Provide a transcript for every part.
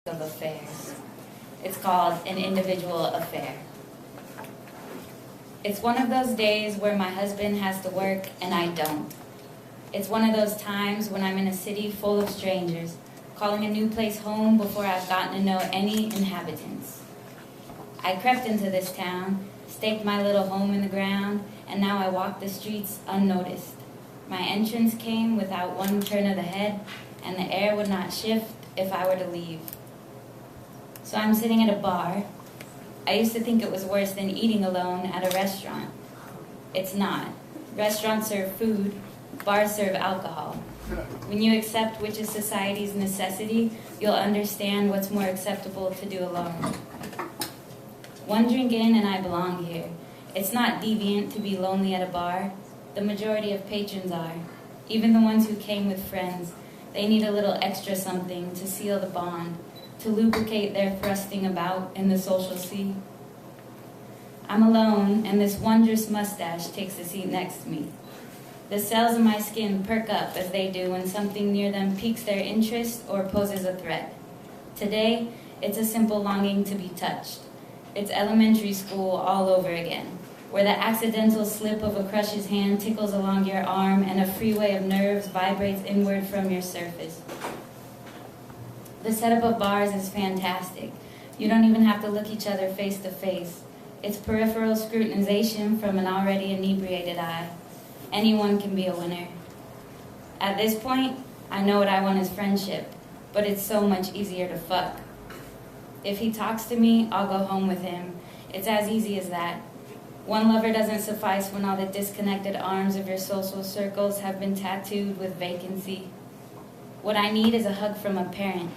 of affairs. It's called An Individual Affair. It's one of those days where my husband has to work and I don't. It's one of those times when I'm in a city full of strangers, calling a new place home before I've gotten to know any inhabitants. I crept into this town, staked my little home in the ground, and now I walk the streets unnoticed. My entrance came without one turn of the head, and the air would not shift if I were to leave. So I'm sitting at a bar. I used to think it was worse than eating alone at a restaurant. It's not. Restaurants serve food, bars serve alcohol. When you accept which is society's necessity, you'll understand what's more acceptable to do alone. One drink in and I belong here. It's not deviant to be lonely at a bar. The majority of patrons are. Even the ones who came with friends. They need a little extra something to seal the bond, to lubricate their thrusting about in the social sea. I'm alone, and this wondrous mustache takes a seat next to me. The cells in my skin perk up as they do when something near them piques their interest or poses a threat. Today, it's a simple longing to be touched. It's elementary school all over again, where the accidental slip of a crush's hand tickles along your arm and a freeway of nerves vibrates inward from your surface. The setup of bars is fantastic. You don't even have to look each other face to face. It's peripheral scrutinization from an already inebriated eye. Anyone can be a winner. At this point, I know what I want is friendship, but it's so much easier to fuck. If he talks to me, I'll go home with him. It's as easy as that. One lover doesn't suffice when all the disconnected arms of your social circles have been tattooed with vacancy. What I need is a hug from a parent.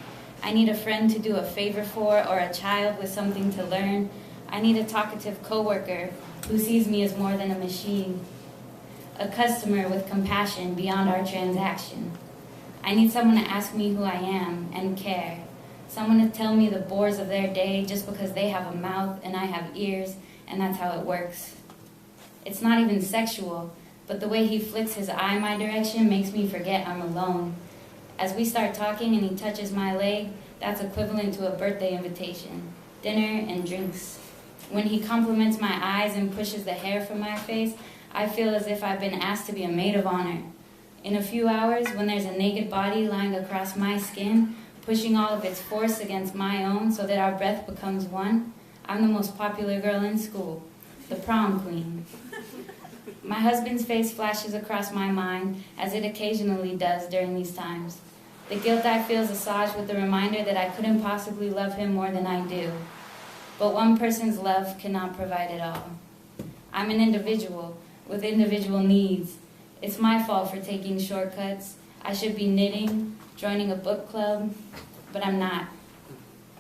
I need a friend to do a favor for, or a child with something to learn. I need a talkative coworker who sees me as more than a machine. A customer with compassion beyond our transaction. I need someone to ask me who I am and care. Someone to tell me the bores of their day just because they have a mouth and I have ears, and that's how it works. It's not even sexual, but the way he flicks his eye my direction makes me forget I'm alone. As we start talking and he touches my leg, that's equivalent to a birthday invitation, dinner and drinks. When he compliments my eyes and pushes the hair from my face, I feel as if I've been asked to be a maid of honor. In a few hours, when there's a naked body lying across my skin, pushing all of its force against my own so that our breath becomes one, I'm the most popular girl in school, the prom queen. My husband's face flashes across my mind, as it occasionally does during these times. The guilt I feel is assuaged with the reminder that I couldn't possibly love him more than I do. But one person's love cannot provide it all. I'm an individual with individual needs. It's my fault for taking shortcuts. I should be knitting, joining a book club, but I'm not.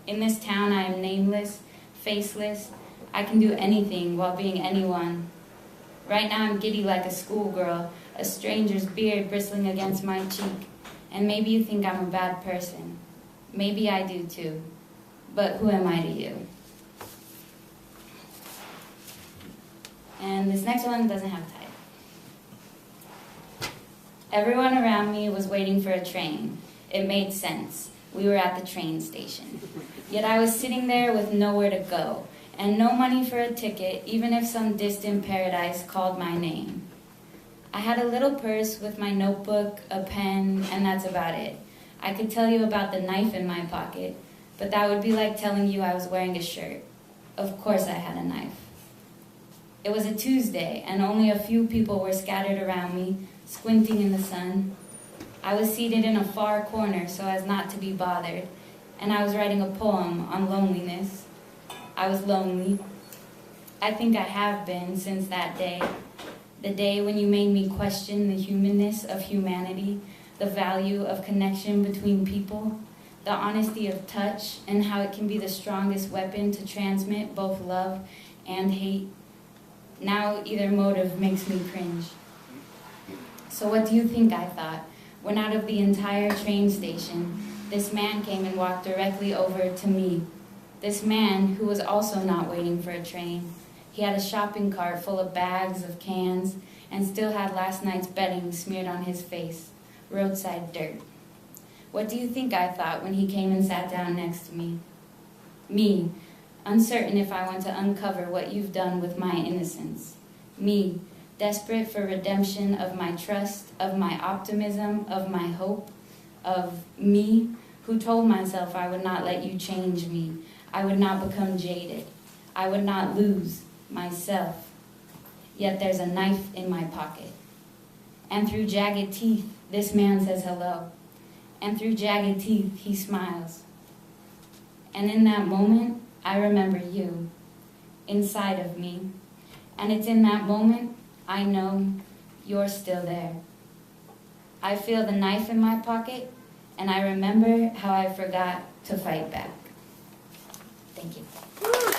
In this town, I am nameless, faceless. I can do anything while being anyone. Right now I'm giddy like a schoolgirl, a stranger's beard bristling against my cheek. And maybe you think I'm a bad person. Maybe I do too. But who am I to you? And this next one doesn't have title. Everyone around me was waiting for a train. It made sense. We were at the train station. Yet I was sitting there with nowhere to go, and no money for a ticket, even if some distant paradise called my name. I had a little purse with my notebook, a pen, and that's about it. I could tell you about the knife in my pocket, but that would be like telling you I was wearing a shirt. Of course I had a knife. It was a Tuesday, and only a few people were scattered around me, squinting in the sun. I was seated in a far corner so as not to be bothered, and I was writing a poem on loneliness. I was lonely. I think I have been since that day. The day when you made me question the humanness of humanity, the value of connection between people, the honesty of touch, and how it can be the strongest weapon to transmit both love and hate. Now either motive makes me cringe. So what do you think I thought when out of the entire train station, this man came and walked directly over to me? This man who was also not waiting for a train. He had a shopping cart full of bags of cans and still had last night's bedding smeared on his face, roadside dirt. What do you think I thought when he came and sat down next to me? Me, uncertain if I want to uncover what you've done with my innocence. Me, desperate for redemption of my trust, of my optimism, of my hope, of me, who told myself I would not let you change me. I would not become jaded. I would not lose myself. Yet there's a knife in my pocket. And through jagged teeth, this man says hello. And through jagged teeth, he smiles. And in that moment, I remember you inside of me. And it's in that moment I know you're still there. I feel the knife in my pocket, and I remember how I forgot to fight back. Thank you.